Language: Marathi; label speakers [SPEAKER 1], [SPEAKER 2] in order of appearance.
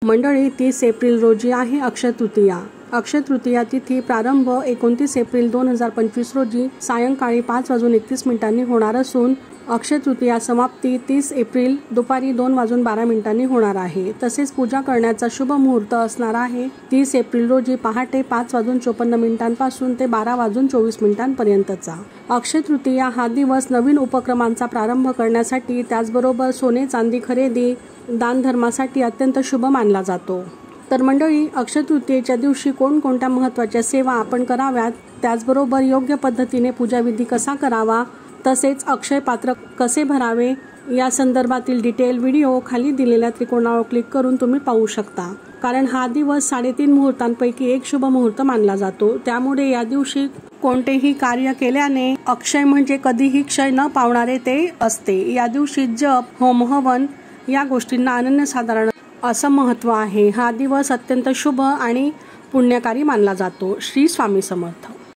[SPEAKER 1] मंडळी 30 एप्रिल रोजी आहे अक्षय तृतीया। अक्षय तृतीया तिथी प्रारंभ 29 एप्रिल 2025 रोजी सायंकाळी 5:31 होणार असून अक्षय तृतीया समाप्ती 30 एप्रिल दुपारी 2:12 होणार आहे। तसेच पूजा करण्याचा शुभ मुहूर्त असणार आहे 30 एप्रिल रोजी पहाटे 5:54 पासून ते 12:24 पर्यंतचा। अक्षय तृतीया हा दिवस नवीन उपक्रमांचा प्रारंभ करण्यासाठी त्याचबरोबर सोने चांदी खरेदी दान धर्मासाठी अत्यंत शुभ मानला जातो। तर मंडळी, अक्षय तृतीयेच्या दिवशी कोणकोणत्या महत्त्वाच्या सेवा आपण कराव्यात, त्याचबरोबर योग्य पद्धतीने पूजाविधी कसा करावा, तसेच अक्षय पात्र कसे भरावे या संदर्भातील डिटेल व्हिडिओ खाली दिलेल्या त्रिकोणावर क्लिक करून तुम्ही पाहू शकता। कारण हा दिवस 3.5 मुहूर्तांपैकी एक शुभ मुहूर्त मानला जातो। त्यामुळे या दिवशी कोणतेही कार्य केल्याने अक्षय म्हणजे कधीही क्षय न पावणारे ते असते। या दिवशी जप, होम, हवन या गोष्टींना अनन्यसाधारण असं महत्त्व आहे। हा दिवस अत्यंत शुभ आणि पुण्यकारी मानला जातो। श्री स्वामी समर्थ।